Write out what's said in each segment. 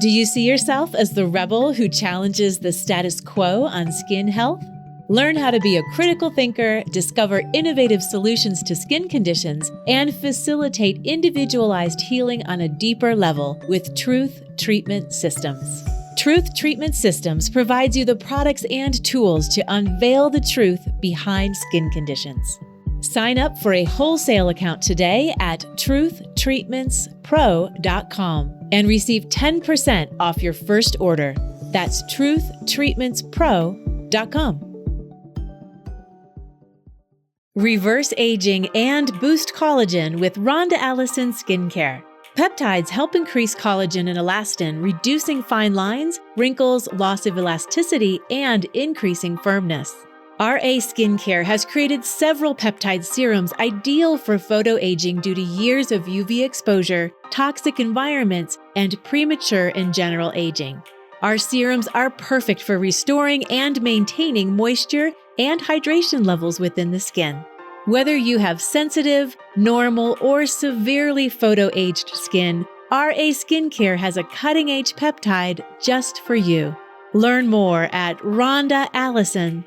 Do you see yourself as the rebel who challenges the status quo on skin health? Learn how to be a critical thinker, discover innovative solutions to skin conditions, and facilitate individualized healing on a deeper level with Truth Treatment Systems. Truth Treatment Systems provides you the products and tools to unveil the truth behind skin conditions. Sign up for a wholesale account today at truthtreatmentspro.com and receive 10% off your first order. That's truthtreatmentspro.com. Reverse aging and boost collagen with Rhonda Allison Skincare. Peptides help increase collagen and elastin, reducing fine lines, wrinkles, loss of elasticity, and increasing firmness. RA Skincare has created several peptide serums ideal for photoaging due to years of UV exposure, toxic environments, and premature and general aging. Our serums are perfect for restoring and maintaining moisture and hydration levels within the skin. Whether you have sensitive, normal, or severely photoaged skin, RA Skincare has a cutting-edge peptide just for you. Learn more at rhondaallison.com.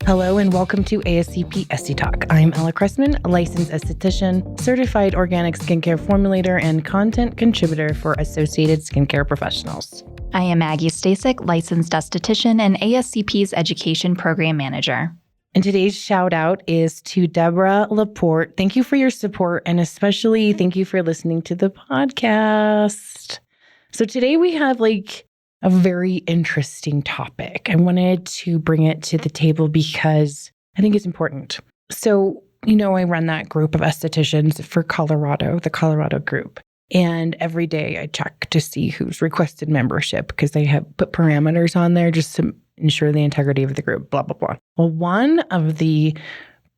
Hello and welcome to ASCP Esty Talk. I'm Cressman, a licensed esthetician, certified organic skincare formulator, and content contributor for Associated Skincare Professionals. I am Maggie Staszcuk, licensed esthetician and ASCP's education program manager. And today's shout out is to Deborah Laporte. Thank you for your support, and especially thank you for listening to the podcast. So today we have a very interesting topic. I wanted to bring it to the table because I think it's important. So, I run that group of estheticians for Colorado, the Colorado group. And every day I check to see who's requested membership because they have put parameters on there just to ensure the integrity of the group, blah, blah, blah. Well, one of the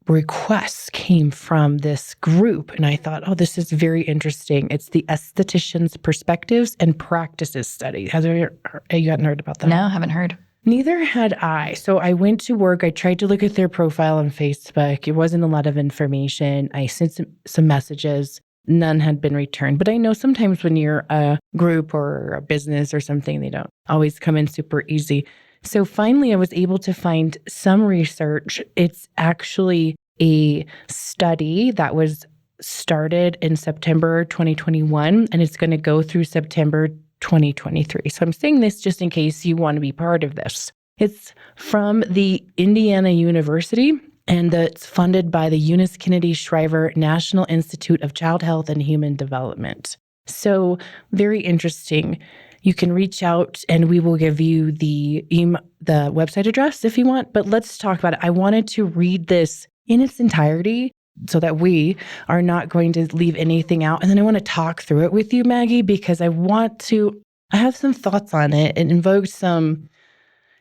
requests came from this group, and I thought, this is very interesting. It's the Estheticians' Perspectives and Practices Study. You hadn't heard about that? No, haven't heard. Neither had I. So I went to work. I tried to look at their profile on Facebook. It wasn't a lot of information. I sent some messages. None had been returned. But I know sometimes when you're a group or a business or something, they don't always come in super easy. So finally, I was able to find some research. It's actually a study that was started in September 2021, and it's going to go through September 2023. So I'm saying this just in case you want to be part of this. It's from the Indiana University, and it's funded by the Eunice Kennedy Shriver National Institute of Child Health and Human Development. So very interesting. You can reach out and we will give you the website address if you want, but let's talk about it. I wanted to read this in its entirety so that we are not going to leave anything out. And then I want to talk through it with you, Maggie, because I have some thoughts on it and invoke some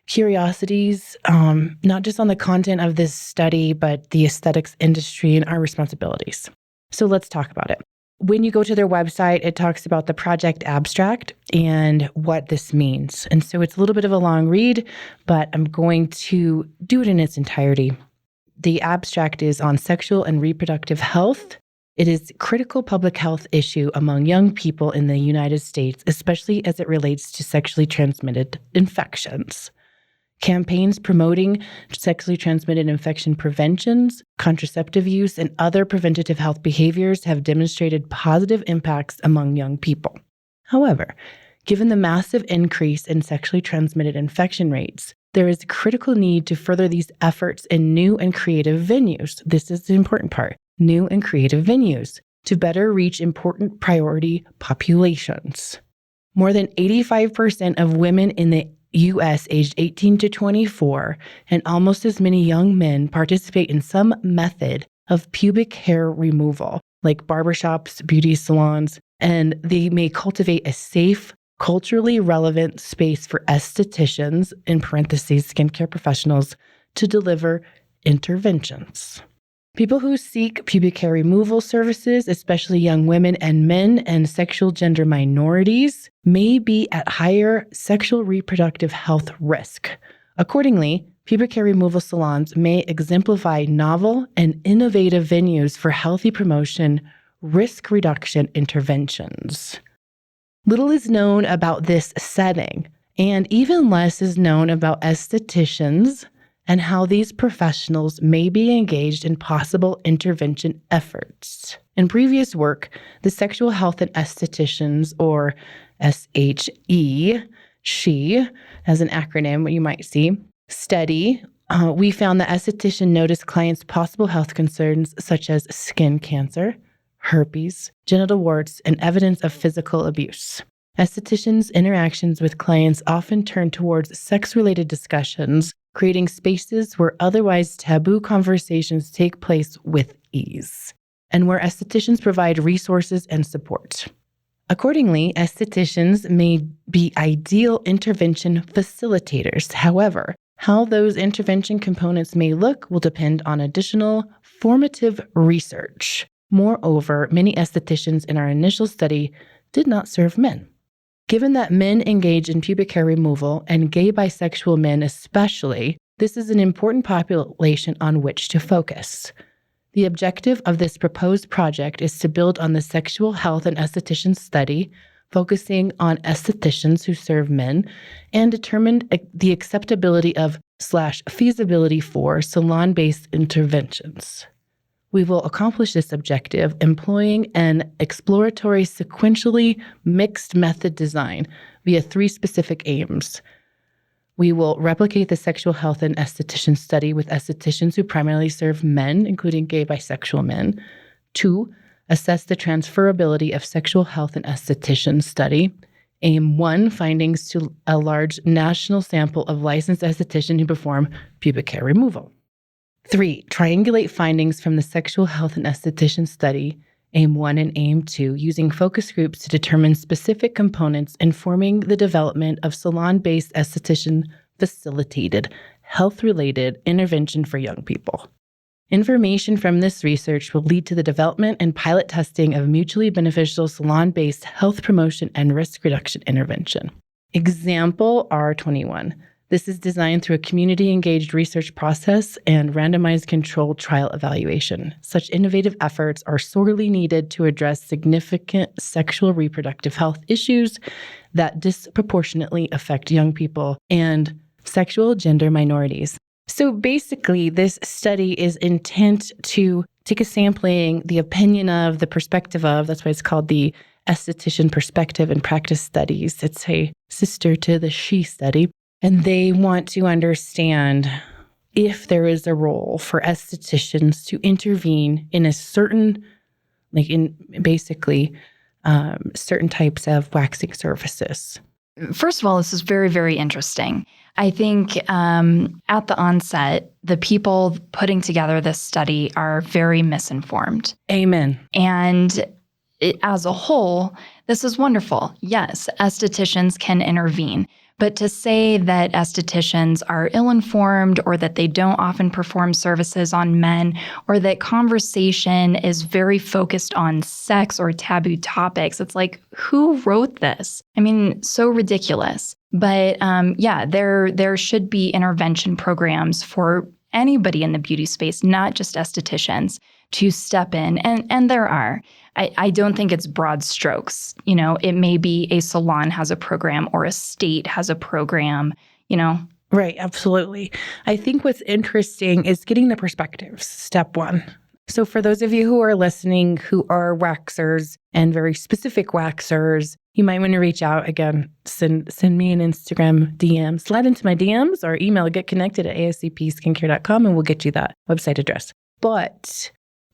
curiosities, not just on the content of this study, but the aesthetics industry and our responsibilities. So let's talk about it. When you go to their website, it talks about the project abstract and what this means. And so it's a little bit of a long read, but I'm going to do it in its entirety. The abstract is on sexual and reproductive health. It is a critical public health issue among young people in the United States, especially as it relates to sexually transmitted infections. Campaigns promoting sexually transmitted infection preventions, contraceptive use, and other preventative health behaviors have demonstrated positive impacts among young people. However, given the massive increase in sexually transmitted infection rates, there is a critical need to further these efforts in new and creative venues. This is the important part. New and creative venues to better reach important priority populations. More than 85% of women in the U.S. aged 18 to 24 and almost as many young men participate in some method of pubic hair removal, like barbershops, beauty salons, and they may cultivate a safe, culturally relevant space for estheticians, in parentheses, skincare professionals, to deliver interventions. People who seek pubic hair removal services, especially young women and men and sexual gender minorities, may be at higher sexual reproductive health risk. Accordingly, pubic hair removal salons may exemplify novel and innovative venues for healthy promotion, risk reduction interventions. Little is known about this setting, and even less is known about estheticians and how these professionals may be engaged in possible intervention efforts. In previous work, the Sexual Health and Estheticians, or SHE, SHE, as an acronym, what you might see, study, we found that esthetician noticed clients' possible health concerns such as skin cancer, herpes, genital warts, and evidence of physical abuse. Estheticians' interactions with clients often turn towards sex-related discussions, creating spaces where otherwise taboo conversations take place with ease, and where estheticians provide resources and support. Accordingly, estheticians may be ideal intervention facilitators. However, how those intervention components may look will depend on additional formative research. Moreover, many estheticians in our initial study did not serve men. Given that men engage in pubic hair removal, and gay bisexual men especially, this is an important population on which to focus. The objective of this proposed project is to build on the Sexual Health and Esthetician study, focusing on estheticians who serve men, and determine the acceptability of / feasibility for salon-based interventions. We will accomplish this objective employing an exploratory sequentially mixed method design via 3 specific aims. We will replicate the Sexual Health and Esthetician study with estheticians who primarily serve men, including gay bisexual men. 2, assess the transferability of Sexual Health and Esthetician study. Aim 1, findings to a large national sample of licensed estheticians who perform pubic hair removal. 3, triangulate findings from the Sexual Health and Esthetician study, Aim 1 and Aim 2, using focus groups to determine specific components informing the development of salon-based esthetician-facilitated, health-related intervention for young people. Information from this research will lead to the development and pilot testing of mutually beneficial salon-based health promotion and risk reduction intervention. Example R21. This is designed through a community-engaged research process and randomized controlled trial evaluation. Such innovative efforts are sorely needed to address significant sexual reproductive health issues that disproportionately affect young people and sexual gender minorities. So basically, this study is intent to take a sampling, the opinion of, the perspective of, that's why it's called the Esthetician Perspective and Practice Studies. It's a sister to the SHE study. And they want to understand if there is a role for estheticians to intervene in a certain, certain types of waxing services. First of all, this is very, very interesting. I think at the onset, the people putting together this study are very misinformed. Amen. And as a whole, this is wonderful. Yes, estheticians can intervene. But to say that estheticians are ill-informed or that they don't often perform services on men or that conversation is very focused on sex or taboo topics, it's like, who wrote this? I mean, so ridiculous. But there should be intervention programs for anybody in the beauty space, not just estheticians, to step in. And there are. I don't think it's broad strokes. You know, it may be a salon has a program or a state has a program, you know. Right, absolutely. I think what's interesting is getting the perspectives, step 1. So for those of you who are listening who are waxers and very specific waxers, you might want to reach out again, send me an Instagram DM, slide into my DMs or email getconnected@ascpskincare.com and we'll get you that website address. But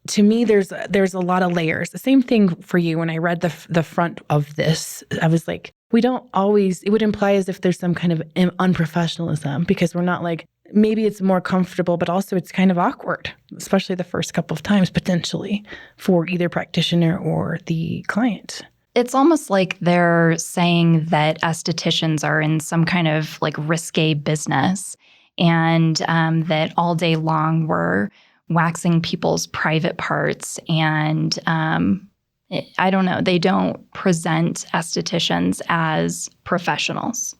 to me, there's a lot of layers. The same thing for you. When I read the front of this, I was like, we don't always, it would imply as if there's some kind of unprofessionalism because we're not like, maybe it's more comfortable, but also it's kind of awkward, especially the first couple of times potentially for either practitioner or the client. It's almost like they're saying that estheticians are in some kind of like risque business and that all day long we're waxing people's private parts. And I don't know, they don't present estheticians as professionals.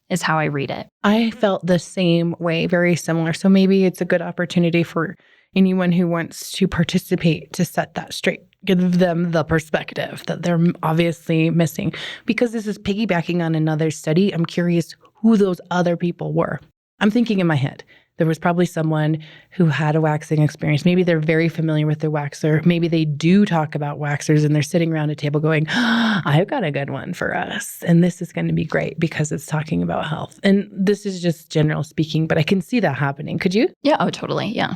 is how I read it. I felt the same way, very similar. So maybe it's a good opportunity for anyone who wants to participate to set that straight, give them the perspective that they're obviously missing. Because this is piggybacking on another study, I'm curious who those other people were. I'm thinking in my head, there was probably someone who had a waxing experience. Maybe they're very familiar with their waxer. Maybe they do talk about waxers and they're sitting around a table going, I've got a good one for us. And this is going to be great because it's talking about health. And this is just general speaking, but I can see that happening. Could you? Yeah. Oh, totally. Yeah.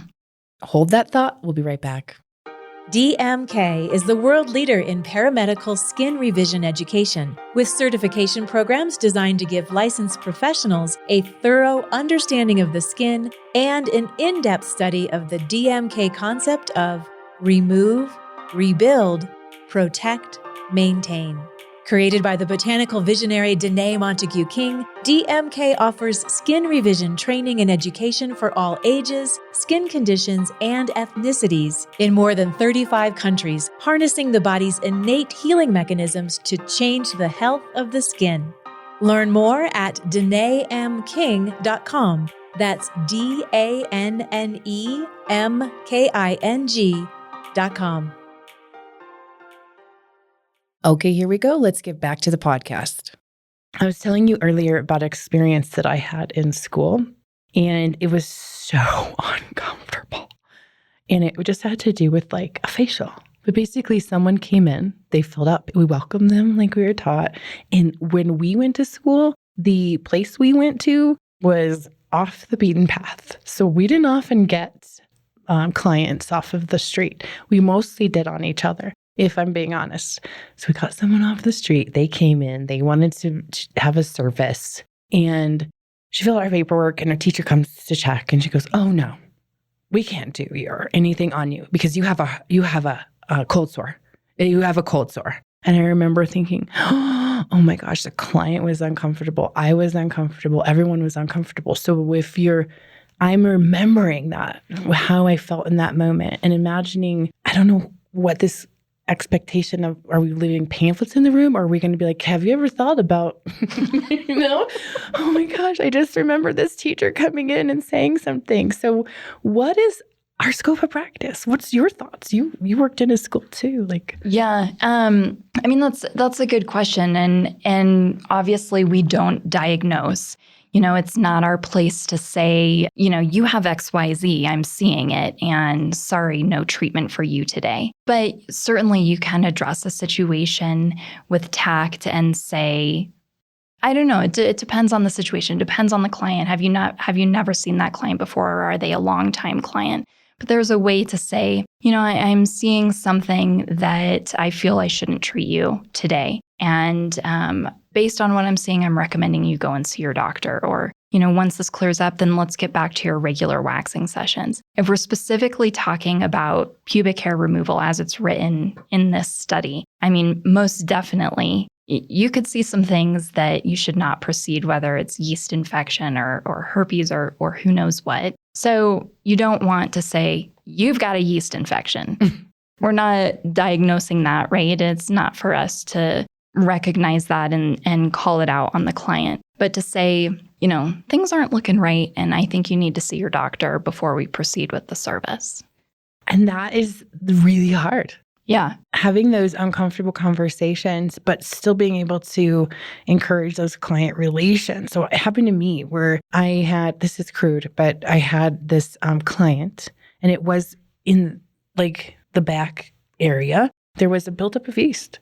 Hold that thought. We'll be right back. DMK is the world leader in paramedical skin revision education, with certification programs designed to give licensed professionals a thorough understanding of the skin and an in-depth study of the DMK concept of remove, rebuild, protect, maintain. Created by the botanical visionary Danae Montague King, DMK offers skin revision training and education for all ages, skin conditions, and ethnicities in more than 35 countries, harnessing the body's innate healing mechanisms to change the health of the skin. Learn more at DanaeMKing.com. That's DANNEMKING.com. Okay, here we go. Let's get back to the podcast. I was telling you earlier about an experience that I had in school, and it was so uncomfortable. And it just had to do with like a facial. But basically, someone came in, they filled up, we welcomed them like we were taught. And when we went to school, the place we went to was off the beaten path. So we didn't often get clients off of the street. We mostly did on each other, if I'm being honest. So we got someone off the street. They came in. They wanted to have a service. And she filled out our paperwork, and our teacher comes to check, and she goes, oh, no, we can't do anything on you because you have a cold sore. You have a cold sore. And I remember thinking, oh my gosh, the client was uncomfortable. I was uncomfortable. Everyone was uncomfortable. So I'm remembering that, how I felt in that moment, and imagining, I don't know what this expectation of, are we leaving pamphlets in the room? Or are we going to be like, have you ever thought about, oh my gosh, I just remember this teacher coming in and saying something. So what is our scope of practice? What's your thoughts? You worked in a school too. Yeah. I mean, that's a good question. And obviously we don't diagnose. It's not our place to say, you have XYZ, I'm seeing it, and sorry, no treatment for you today. But certainly you can address a situation with tact and say, I don't know, it depends on the situation, it depends on the client. Have you never seen that client before, or are they a long-time client? But there's a way to say, I'm seeing something that I feel I shouldn't treat you today. And based on what I'm seeing, I'm recommending you go and see your doctor. Or, once this clears up, then let's get back to your regular waxing sessions. If we're specifically talking about pubic hair removal as it's written in this study, I mean, most definitely, you could see some things that you should not proceed, whether it's yeast infection or herpes or who knows what. So you don't want to say, you've got a yeast infection. We're not diagnosing that, right? It's not for us to recognize that and call it out on the client, but to say, things aren't looking right, and I think you need to see your doctor before we proceed with the service. And that is really hard. Yeah. Having those uncomfortable conversations, but still being able to encourage those client relations. So it happened to me where I had, this is crude, but I had this client, and it was in the back area. There was a buildup of yeast.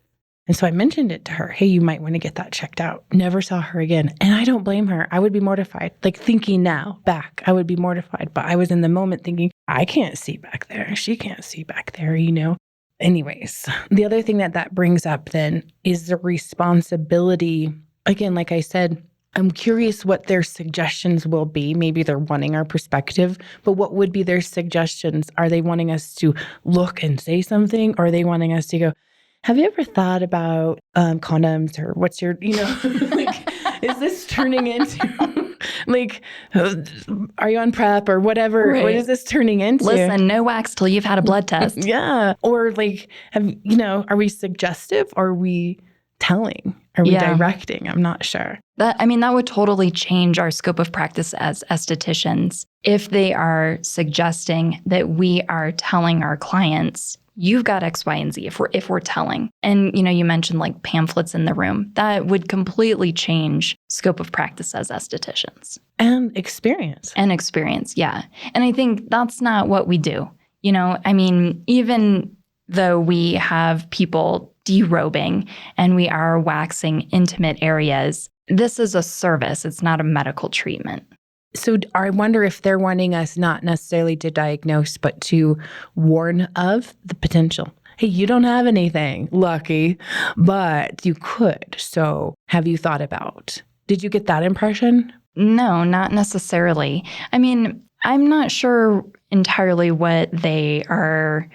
And so I mentioned it to her. Hey, you might want to get that checked out. Never saw her again. And I don't blame her. I would be mortified. Thinking now back, I would be mortified. But I was in the moment thinking, I can't see back there. She can't see back there, Anyways, the other thing that brings up then is the responsibility. Again, like I said, I'm curious what their suggestions will be. Maybe they're wanting our perspective, but what would be their suggestions? Are they wanting us to look and say something? Or are they wanting us to go, have you ever thought about condoms, or what's your, is this turning into are you on PrEP or whatever? Right. What is this turning into? Listen, no wax till you've had a blood test. Yeah. Or are we suggestive? Are we telling? Are we directing? I'm not sure. That would totally change our scope of practice as estheticians if they are suggesting that we are telling our clients, you've got X, Y, and Z if we're telling. And, you mentioned like pamphlets in the room. That would completely change scope of practice as estheticians. And experience. Yeah. And I think that's not what we do. Even though we have people derobing and we are waxing intimate areas, this is a service. It's not a medical treatment. So I wonder if they're wanting us not necessarily to diagnose, but to warn of the potential. Hey, you don't have anything, lucky, but you could. So have you thought about? Did you get that impression? No, not necessarily. I'm not sure entirely what they are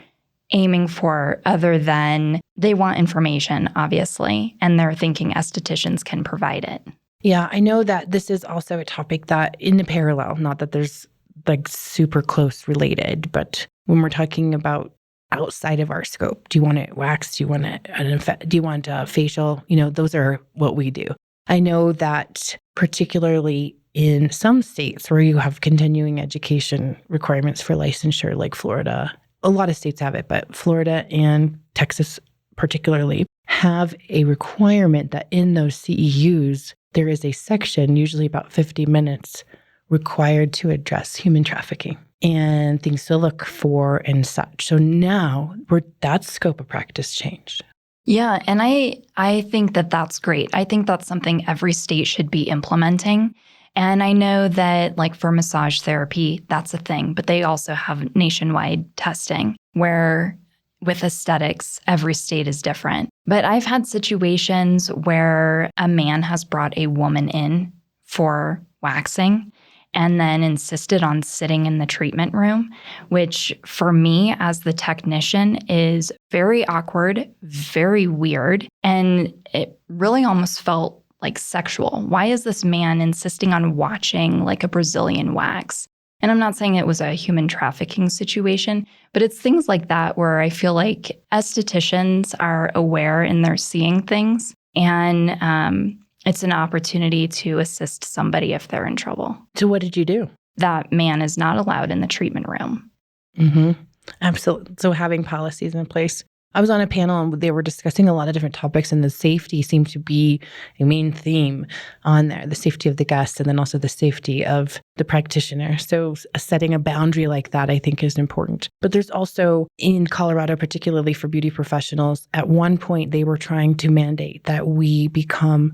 aiming for other than they want information, obviously, and they're thinking estheticians can provide it. Yeah, I know that this is also a topic that in the parallel, not that there's like super close related, but when we're talking about outside of our scope, do you want it waxed? Do you want a facial? Those are what we do. I know that particularly in some states where you have continuing education requirements for licensure, like Florida, a lot of states have it, but Florida and Texas particularly have a requirement that in those CEUs, there is a section, usually about 50 minutes, required to address human trafficking and things to look for and such. So now that scope of practice changed. Yeah, and I think that that's great. I think that's something every state should be implementing. And I know that like for massage therapy, that's a thing, but they also have nationwide testing where with aesthetics, every state is different. But I've had situations where a man has brought a woman in for waxing and then insisted on sitting in the treatment room, which for me as the technician is very awkward, very weird, and it really almost felt like sexual. Why is this man insisting on watching like a Brazilian wax? And I'm not saying it was a human trafficking situation, but it's things like that where I feel like estheticians are aware and they're seeing things. And it's an opportunity to assist somebody if they're in trouble. So what did you do? That man is not allowed in the treatment room. Mm-hmm. Absolutely. So having policies in place. I was on a panel and they were discussing a lot of different topics, and the safety seemed to be a main theme on there, the safety of the guest and then also the safety of the practitioner. So setting a boundary like that, I think, is important. But there's also in Colorado, particularly for beauty professionals, at one point they were trying to mandate that we become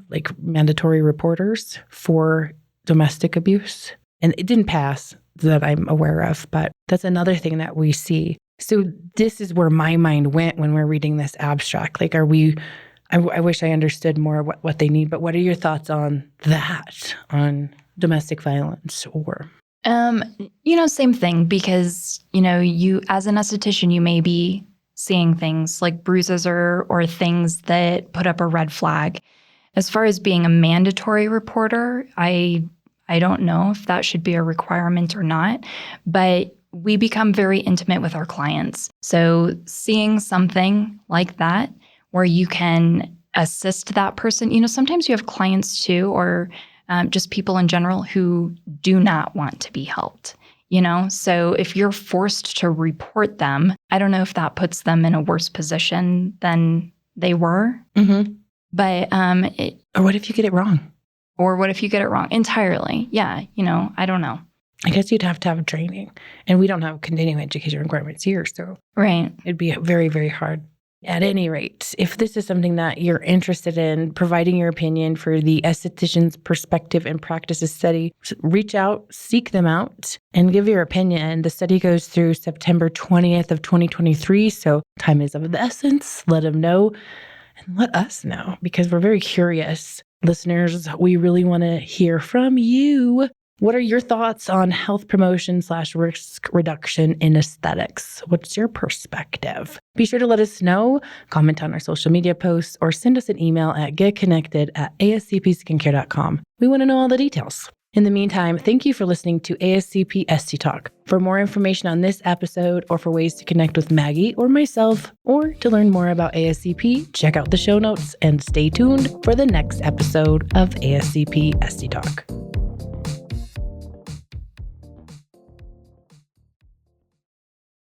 like mandatory reporters for domestic abuse. And it didn't pass that I'm aware of, but that's another thing that we see. So this is where my mind went when we're reading this abstract. Like, I wish I understood more what they need, but what are your thoughts on that, on domestic violence or? Same thing, because, you as an esthetician, you may be seeing things like bruises or things that put up a red flag. As far as being a mandatory reporter, I don't know if that should be a requirement or not, but we become very intimate with our clients. So seeing something like that where you can assist that person, sometimes you have clients too, or just people in general who do not want to be helped, So if you're forced to report them, I don't know if that puts them in a worse position than they were. Mm-hmm. But or what if you get it wrong? Or what if you get it wrong entirely? Yeah, I don't know. I guess you'd have to have training. And we don't have continuing education requirements here, so right. It'd be very, very hard. At any rate, if this is something that you're interested in, providing your opinion for the Esthetician's Perspective and Practices study, reach out, seek them out, and give your opinion. The study goes through September 20th of 2023, so time is of the essence. Let them know and let us know, because we're very curious. Listeners, we really want to hear from you. What are your thoughts on health promotion / risk reduction in aesthetics? What's your perspective? Be sure to let us know, comment on our social media posts, or send us an email at getconnected@ascpskincare.com. We want to know all the details. In the meantime, thank you for listening to ASCP Esty Talk. For more information on this episode, or for ways to connect with Maggie or myself, or to learn more about ASCP, check out the show notes and stay tuned for the next episode of ASCP Esty Talk.